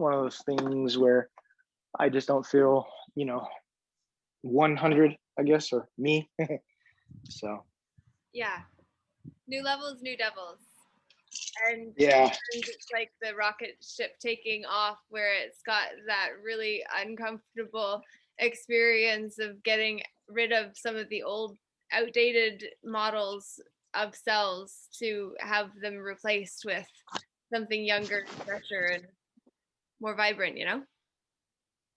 one of those things where I just don't feel, 100, I guess, or me. So yeah, new levels, new devils. And yeah, it's like the rocket ship taking off, where it's got that really uncomfortable experience of getting rid of some of the old outdated models of cells to have them replaced with something younger, fresher, and more vibrant, you know?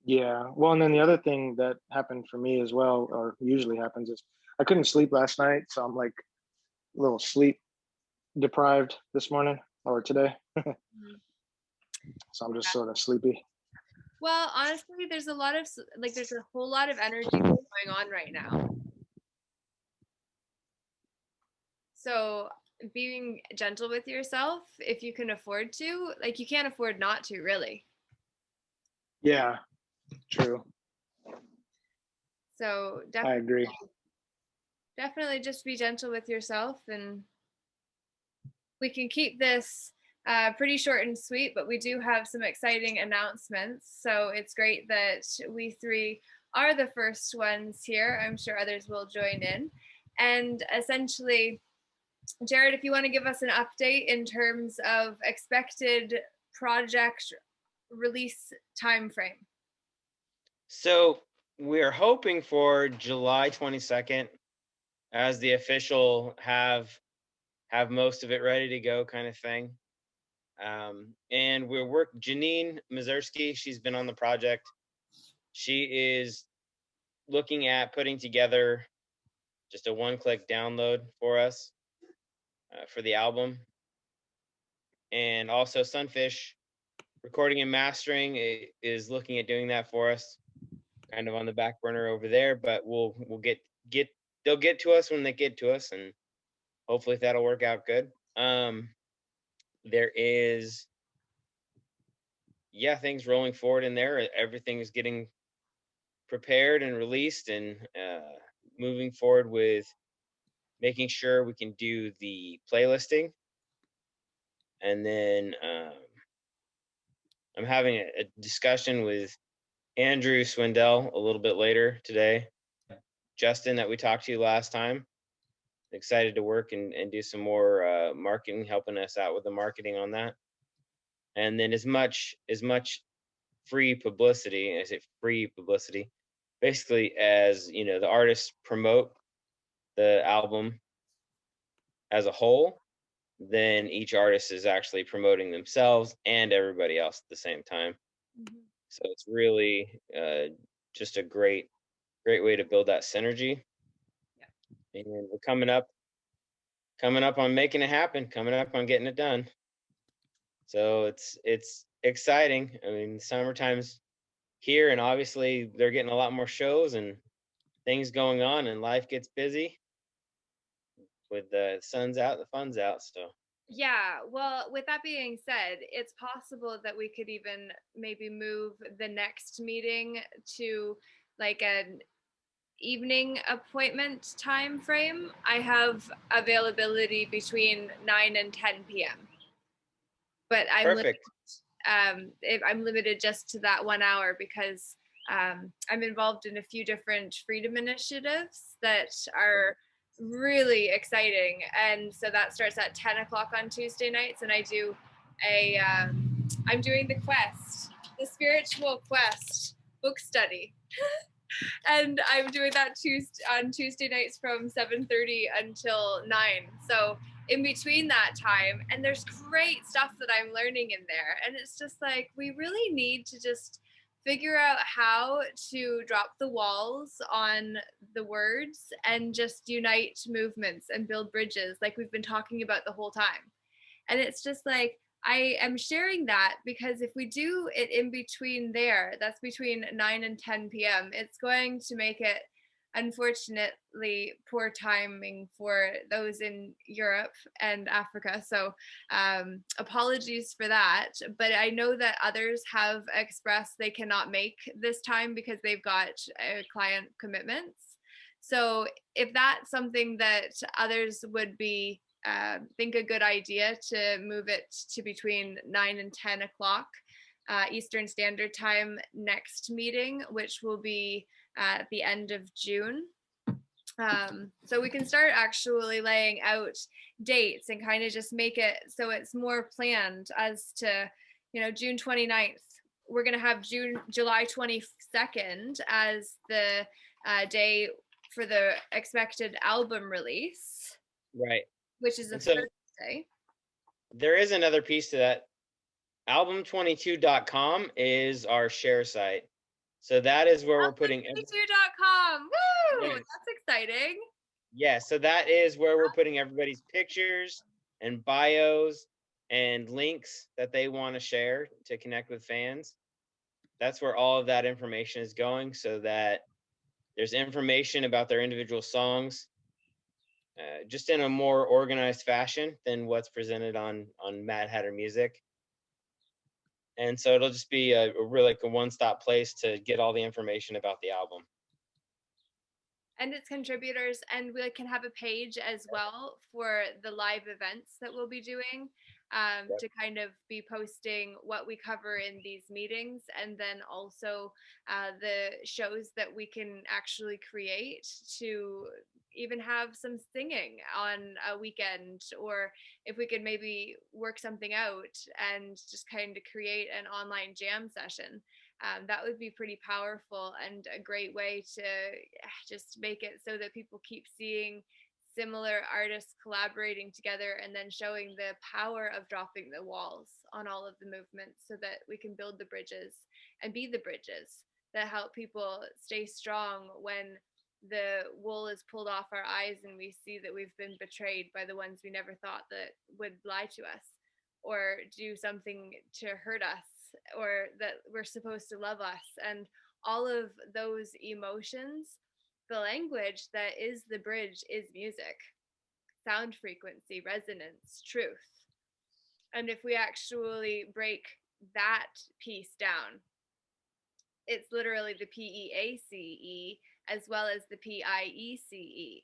yeah. Well, and then the other thing that happened for me as well, or usually happens, is I couldn't sleep last night, so I'm like a little sleep deprived this morning or today. Mhm. So I'm just sort of sleepy. Well, honestly, there's there's a whole lot of energy going on right now. So being gentle with yourself, if you can afford to, like you can't afford not to, really. Yeah, true. So I agree. definitely just be gentle with yourself, and we can keep this pretty short and sweet, but we do have some exciting announcements. So it's great that we three are the first ones here. I'm sure others will join in. And essentially, Jared, if you want to give us an update in terms of expected project release time frame. So we're hoping for July 22nd as the official have most of it ready to go kind of thing. And Janine Mazursky, she's been on the project. She is looking at putting together just a one-click download for us for the album. And also Sunfish Recording and Mastering is looking at doing that for us, kind of on the back burner over there, but we'll get they'll get to us when they get to us, and hopefully that'll work out good. There is things rolling forward in there. Everything is getting prepared and released, and moving forward with making sure we can do the playlisting. And then I'm having a discussion with Andrew Swindell a little bit later today. Justin, that we talked to last time, excited to work and do some more marketing, helping us out with the marketing on that. And then as much free publicity, basically, as the artists promote the album as a whole, then each artist is actually promoting themselves and everybody else at the same time. Mm-hmm. So it's really just a great way to build that synergy. Yeah. And we're coming up on making it happen, coming up on getting it done. So it's exciting. I mean, summertime's here, and obviously they're getting a lot more shows and things going on, and life gets busy with the sun's out, the fun's out. So yeah, well, with that being said, it's possible that we could even maybe move the next meeting to like an evening appointment time frame. I have availability between 9 and 10 p.m. But perfect. I'm limited just to that 1 hour because I'm involved in a few different freedom initiatives that are really exciting. And so that starts at 10 o'clock on Tuesday nights. And I do I'm doing the spiritual quest book study. And I'm doing that on Tuesday nights from 7:30 until 9. So in between that time, and there's great stuff that I'm learning in there. And it's just like, we really need to just figure out how to drop the walls on the words and just unite movements and build bridges like we've been talking about the whole time. And it's just like, I am sharing that because if we do it in between there, that's between 9 and 10 p.m., it's going to make it, unfortunately, poor timing for those in Europe and Africa. So apologies for that. But I know that others have expressed they cannot make this time because they've got client commitments. So if that's something that others would be think a good idea to move it to between 9 and 10 o'clock, Eastern Standard Time next meeting, which will be at the end of June. So we can start actually laying out dates and kind of just make it so it's more planned as to, June 29th. We're going to have July 22nd as the day for the expected album release. Right. Which is a so Thursday. There is another piece to that. Album22.com is our share site. So that is where we're putting Album22.com. Woo! Yes. That's exciting. Yeah, so that is where we're putting everybody's pictures and bios and links that they want to share to connect with fans. That's where all of that information is going, so that there's information about their individual songs, just in a more organized fashion than what's presented on Mad Hatter Music. And so it'll just be a really like a one-stop place to get all the information about the album. And its contributors, and we can have a page as well for the live events that we'll be doing, to kind of be posting what we cover in these meetings, and then also the shows that we can actually create to even have some singing on a weekend, or if we could maybe work something out and just kind of create an online jam session. That would be pretty powerful and a great way to just make it so that people keep seeing similar artists collaborating together, and then showing the power of dropping the walls on all of the movements, so that we can build the bridges and be the bridges that help people stay strong when the wool is pulled off our eyes and we see that we've been betrayed by the ones we never thought that would lie to us or do something to hurt us, or that we're supposed to love us. And all of those emotions, the language that is the bridge is music, sound frequency, resonance, truth. And if we actually break that piece down, it's literally the PEACE as well as the PIECE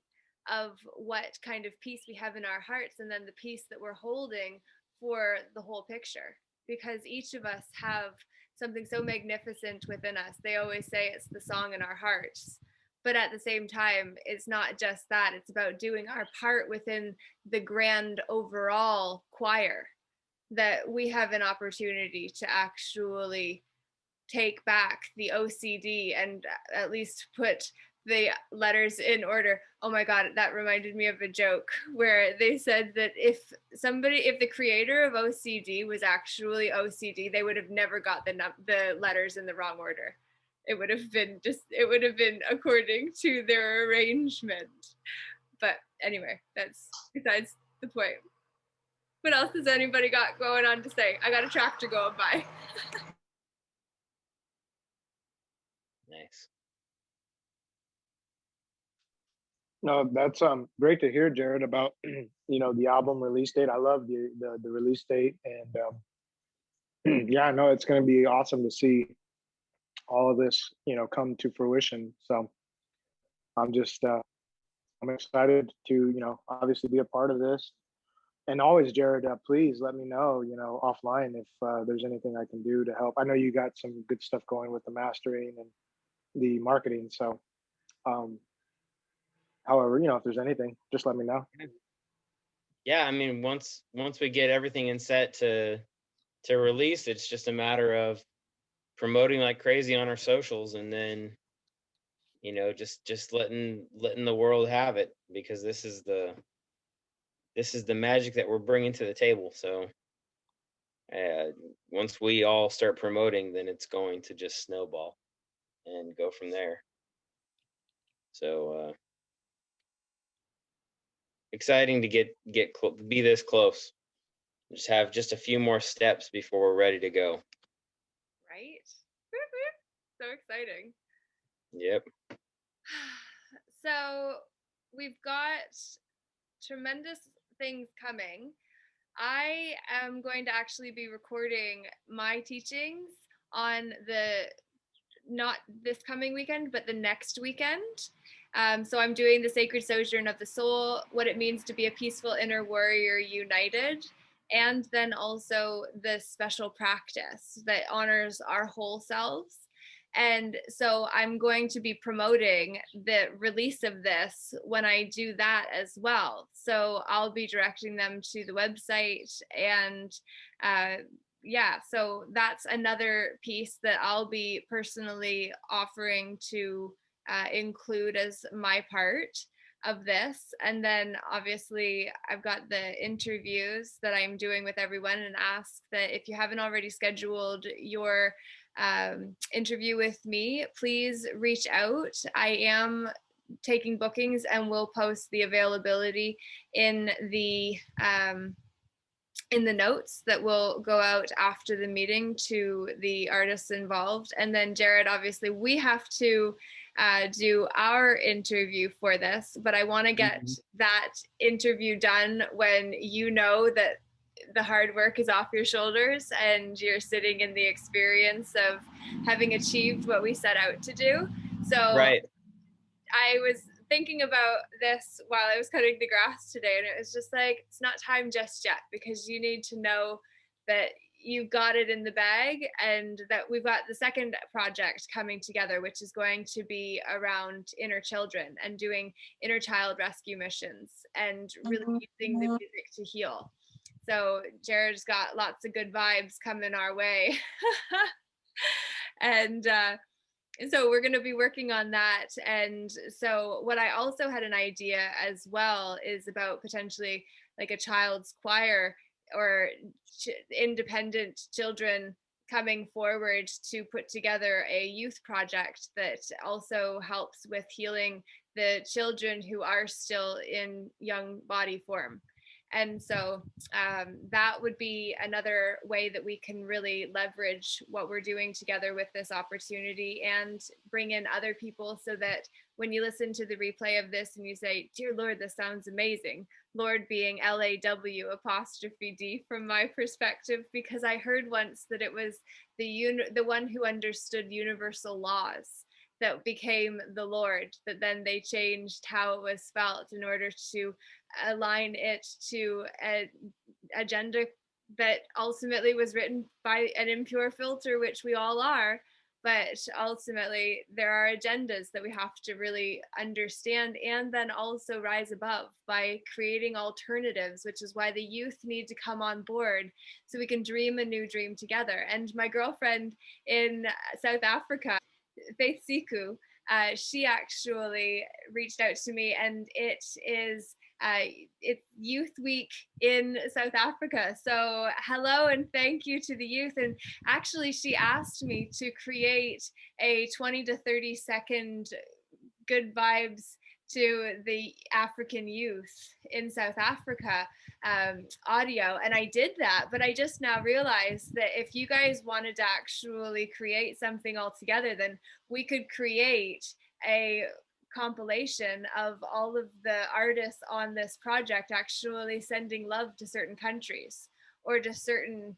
of what kind of peace we have in our hearts, and then the peace that we're holding for the whole picture. Because each of us have something so magnificent within us. They always say it's the song in our hearts. But at the same time, it's not just that. It's about doing our part within the grand overall choir, that we have an opportunity to actually take back the OCD and at least put the letters in order. Oh my God, that reminded me of a joke where they said that if the creator of OCD was actually OCD, they would have never got the letters in the wrong order. It would have been according to their arrangement. But anyway, that's besides the point. What else has anybody got going on to say? I got a tractor going by. Nice. No, that's great to hear, Jared, about the album release date. I love the release date, and yeah, no, it's going to be awesome to see all of this come to fruition. So I'm just I'm excited to obviously be a part of this. And always, Jared, please let me know offline if there's anything I can do to help. I know you got some good stuff going with the mastering and the marketing. So however, if there's anything, just let me know. Yeah, I mean, once we get everything in set to release, it's just a matter of promoting like crazy on our socials, and then just letting the world have it, because this is the magic that we're bringing to the table. So once we all start promoting, then it's going to just snowball and go from there. So exciting to be this close. Just have just a few more steps before we're ready to go. Right? So exciting. Yep. So we've got tremendous things coming. I am going to actually be recording my teachings on not this coming weekend, but the next weekend. So I'm doing the Sacred Sojourn of the Soul, what it means to be a peaceful inner warrior united. and then also the special practice that honors our whole selves. And so I'm going to be promoting the release of this when I do that as well. So I'll be directing them to the website, and yeah, so that's another piece that I'll be personally offering to include as my part of this. And then obviously I've got the interviews that I'm doing with everyone, and ask that if you haven't already scheduled your interview with me, please reach out. I am taking bookings and will post the availability in the notes that will go out after the meeting to the artists involved. And then Jared, obviously we have to do our interview for this, but I want to get that interview done when you know that the hard work is off your shoulders and you're sitting in the experience of having achieved what we set out to do. So Right. I was thinking about this while I was cutting the grass today, and it was just like, it's not time just yet, because you need to know that you've got it in the bag, and that we've got the second project coming together, which is going to be around inner children and doing inner child rescue missions and really using the music to heal. So Jared's got lots of good vibes coming our way. And so we're going to be working on that. And so what I also had an idea as well is about potentially like a child's choir, or independent children coming forward to put together a youth project that also helps with healing the children who are still in young body form. And so that would be another way that we can really leverage what we're doing together with this opportunity, and bring in other people, so that when you listen to the replay of this and you say, dear Lord, this sounds amazing. Lord being LAW' from my perspective, because I heard once that it was the one who understood universal laws that became the Lord, that then they changed how it was spelt in order to align it to an agenda that ultimately was written by an impure filter, which we all are. But ultimately, there are agendas that we have to really understand, and then also rise above by creating alternatives, which is why the youth need to come on board so we can dream a new dream together. And my girlfriend in South Africa, Faith Siku, she actually reached out to me, and it's Youth Week in South Africa. So hello and thank you to the youth. And actually, she asked me to create a 20 to 30 second good vibes to the African youth in South Africa audio. And I did that, but I just now realized that if you guys wanted to actually create something all together, then we could create a compilation of all of the artists on this project actually sending love to certain countries, or to certain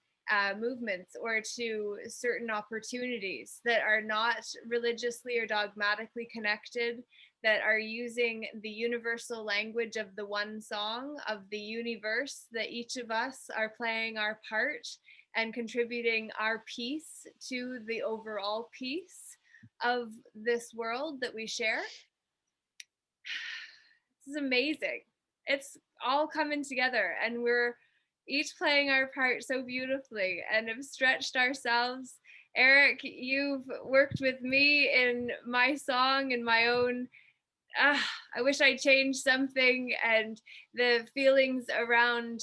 movements, or to certain opportunities that are not religiously or dogmatically connected, that are using the universal language of the one song of the universe, that each of us are playing our part and contributing our piece to the overall piece of this world that we share. This is amazing. It's all coming together, and we're each playing our part so beautifully and have stretched ourselves. Eric, you've worked with me in my song and my own I wish I changed something, and the feelings around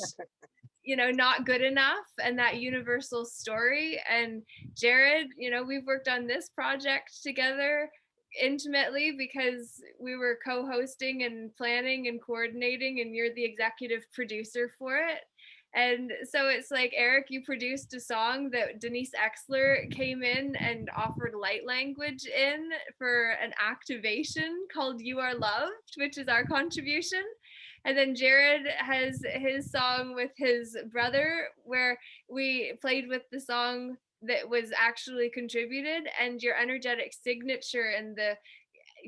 not good enough, and that universal story. And Jared, we've worked on this project together intimately because we were co-hosting and planning and coordinating, and you're the executive producer for it. And so it's like, Eric, you produced a song that Denise Exler came in and offered light language in for an activation called You Are Loved, which is our contribution. And then Jared has his song with his brother, where we played with the song that was actually contributed, and your energetic signature and the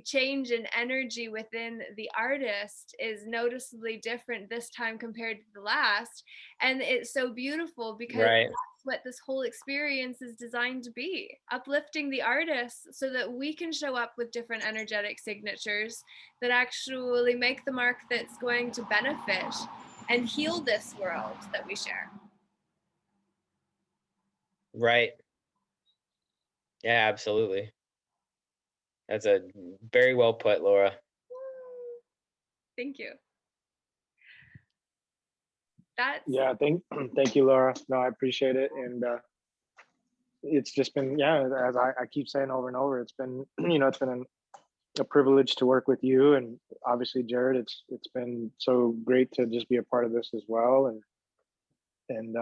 change in energy within the artist is noticeably different this time compared to the last. And it's so beautiful because Right. that's what this whole experience is designed to be, uplifting the artist so that we can show up with different energetic signatures that actually make the mark that's going to benefit and heal this world that we share. Right. Yeah, absolutely. That's a very well put, Laura. Thank you. That's Yeah, thank you, Laura. No, I appreciate it. And it's just been, yeah, as I keep saying over and over, it's been, it's been a privilege to work with you, and obviously Jared. It's been so great to just be a part of this as well. And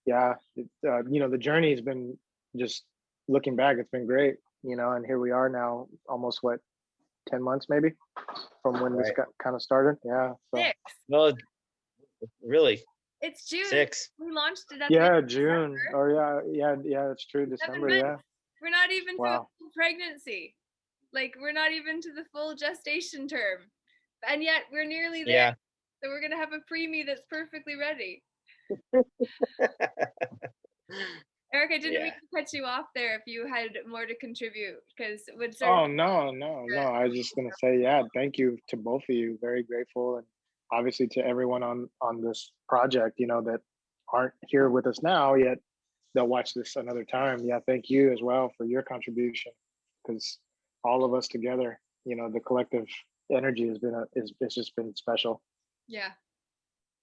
yeah, the journey has been, just looking back, it's been great, and here we are now, almost 10 months maybe from when this Right. got kind of started. Yeah. So 6. Well, really, It's June. 6. We launched it at yeah, the June. December. Or yeah, it's true. 7 December. months. Yeah. We're not even to Wow. full pregnancy. Like, we're not even to the full gestation term. And yet we're nearly there. Yeah. So we're gonna have a preemie that's perfectly ready. Eric, I didn't mean to cut you off there if you had more to contribute, because it would sort Oh of no. I was just gonna say, yeah, thank you to both of you. Very grateful, and obviously to everyone on this project, that aren't here with us now yet. They'll watch this another time. Yeah, thank you as well for your contribution, because all of us together, the collective energy has been it's just been special. yeah.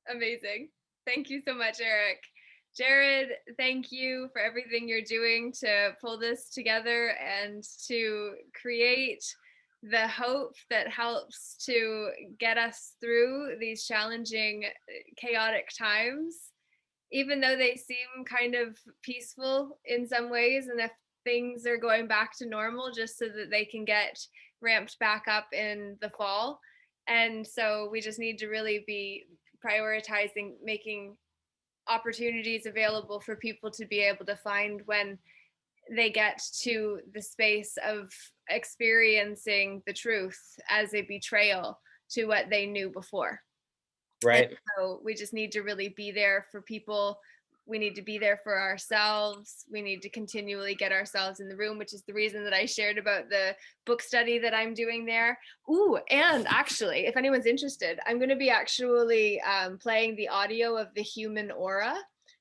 Amazing. Thank you so much, Eric. Jared, thank you for everything you're doing to pull this together and to create the hope that helps to get us through these challenging, chaotic times, even though they seem kind of peaceful in some ways. And if things are going back to normal, just so that they can get ramped back up in the fall. And so we just need to really be prioritizing making opportunities available for people to be able to find when they get to the space of experiencing the truth as a betrayal to what they knew before. Right. And so we just need to really be there for people. We need to be there for ourselves. We need to continually get ourselves in the room, which is the reason that I shared about the book study that I'm doing there. Ooh, and actually, if anyone's interested, I'm going to be actually playing the audio of The Human Aura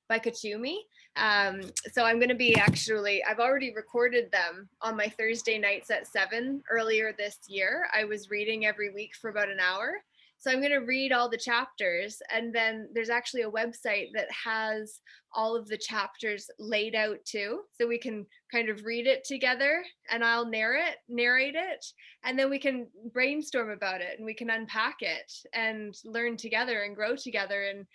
by Kuthumi. So I'm going to be I've already recorded them on my Thursday nights at 7 earlier this year. I was reading every week for about an hour. So I'm going to read all the chapters, and then there's actually a website that has all of the chapters laid out too. So we can kind of read it together, and I'll narrate it, and then we can brainstorm about it, and we can unpack it and learn together and grow together, and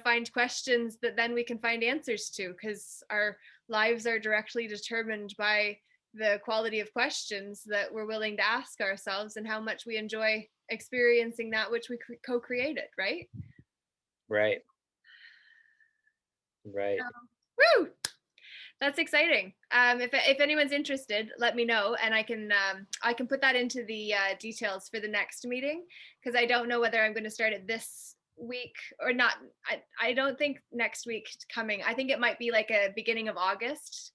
find questions that then we can find answers to, because our lives are directly determined by the quality of questions that we're willing to ask ourselves and how much we enjoy experiencing that which we co-created, right? Right. Woo! That's exciting. If anyone's interested, let me know, and I can put that into the details for the next meeting, because I don't know whether I'm going to start it this week or not. I don't think next week coming. I think it might be like a beginning of August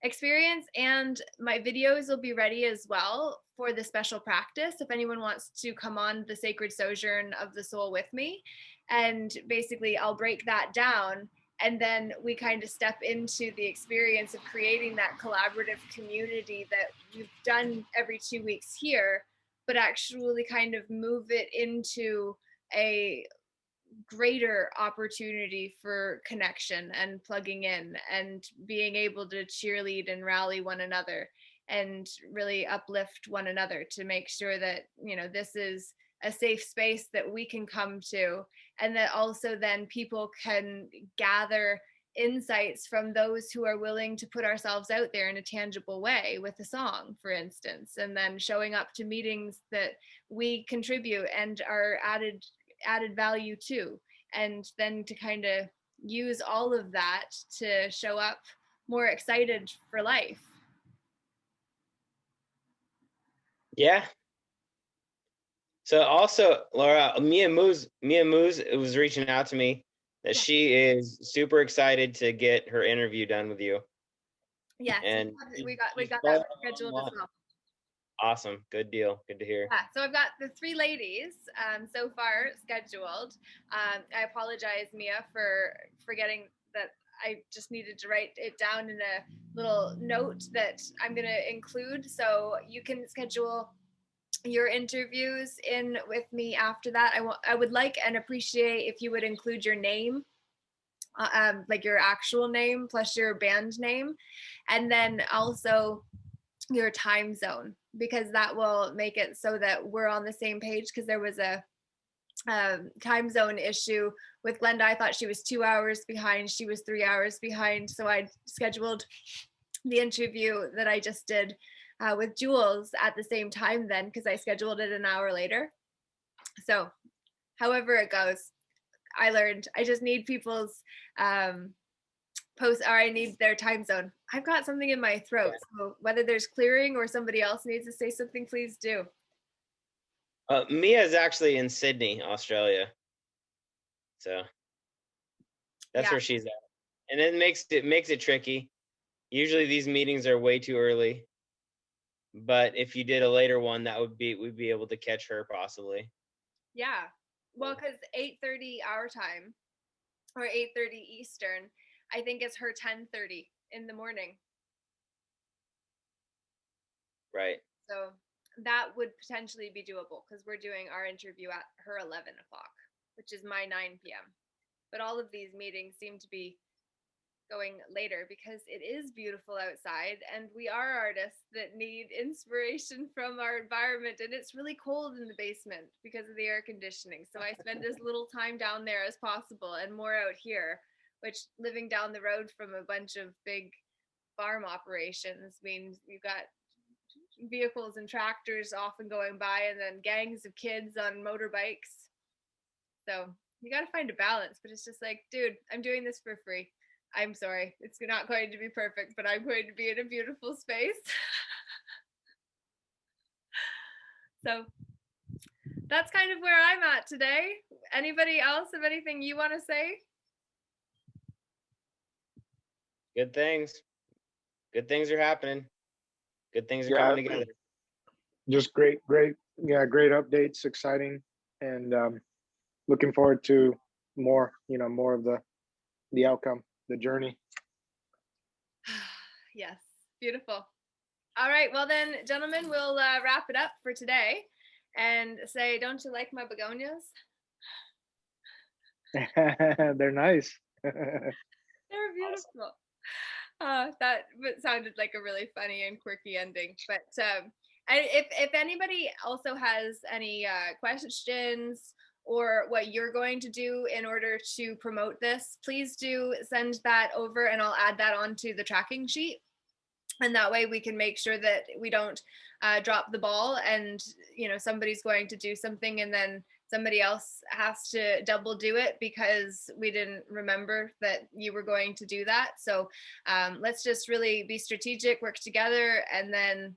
experience, and my videos will be ready as well for the special practice if anyone wants to come on the sacred sojourn of the soul with me. And basically I'll break that down, and then we kind of step into the experience of creating that collaborative community that we've done every 2 weeks here, but actually kind of move it into a greater opportunity for connection and plugging in and being able to cheerlead and rally one another and really uplift one another, to make sure that this is a safe space that we can come to, and that also then people can gather insights from those who are willing to put ourselves out there in a tangible way with a song, for instance, and then showing up to meetings that we contribute and are added value to, and then to kind of use all of that to show up more excited for life. Yeah, So also, Laura, Mia Moose was reaching out to me that Yeah. she is super excited to get her interview done with you. Yes, And we got she's that following scheduled as along. well. Awesome. Good deal. Good to hear. Yeah, so I've got the 3 ladies so far scheduled. I apologize, Mia, for forgetting that. I just needed to write it down in a little note that I'm going to include, so you can schedule your interviews in with me after that. I would like and appreciate if you would include your name, like your actual name plus your band name, and then also your time zone, because that will make it so that we're on the same page, because there was a time zone issue with Glenda. I thought she was 2 hours behind. She was 3 hours behind. So I scheduled the interview that I just did with Jules at the same time then, because I scheduled it an hour later. So however it goes, I learned I just need people's post, or I need their time zone. I've got something in my throat. So whether there's clearing or somebody else needs to say something, please do. Mia is actually in Sydney, Australia. So that's where she's at. And it makes it tricky. Usually these meetings are way too early. But if you did a later one, we'd be able to catch her possibly. Yeah. Well, because 8:30 our time or 8:30 Eastern, I think it's her 10:30 in the morning. Right. So that would potentially be doable, because we're doing our interview at her 11 o'clock, which is my 9 p.m. But all of these meetings seem to be going later because it is beautiful outside and we are artists that need inspiration from our environment, and it's really cold in the basement because of the air conditioning. So I spend as little time down there as possible and more out here, which living down the road from a bunch of big farm operations means you've got vehicles and tractors often going by, and then gangs of kids on motorbikes. So you got to find a balance, but it's just like, dude, I'm doing this for free. I'm sorry, it's not going to be perfect, but I'm going to be in a beautiful space. So that's kind of where I'm at today. Anybody else have anything you want to say? Good things. Good things are happening. Good things are Yeah, coming together. just great updates, exciting, and looking forward to more of the outcome, the journey. Yes, beautiful. All right, well then, gentlemen, we'll wrap it up for today and say, don't you like my begonias? They're nice. They're beautiful. That sounded like a really funny and quirky ending. But if anybody also has any questions or what you're going to do in order to promote this, please do send that over and I'll add that onto the tracking sheet. And that way we can make sure that we don't drop the ball and somebody's going to do something and then somebody else has to double do it because we didn't remember that you were going to do that. So let's just really be strategic, work together, and then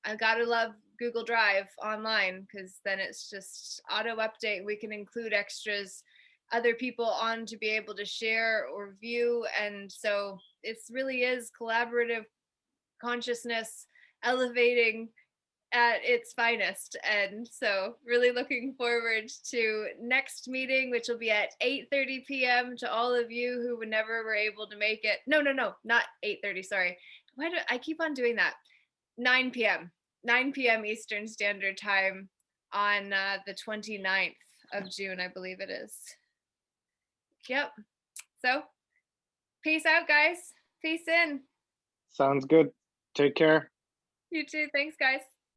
I gotta love Google Drive online, because then it's just auto update. We can include extras, other people on to be able to share or view, and so it really is collaborative consciousness elevating at its finest. And so really looking forward to next meeting, which will be at 8:30 p.m. to all of you who never were able to make it. No, not 8:30, sorry. Why do I keep on doing that? 9 p.m. Eastern Standard Time on the 29th of June, I believe it is. Yep. So peace out, guys. Peace in. Sounds good. Take care. You too. Thanks, guys.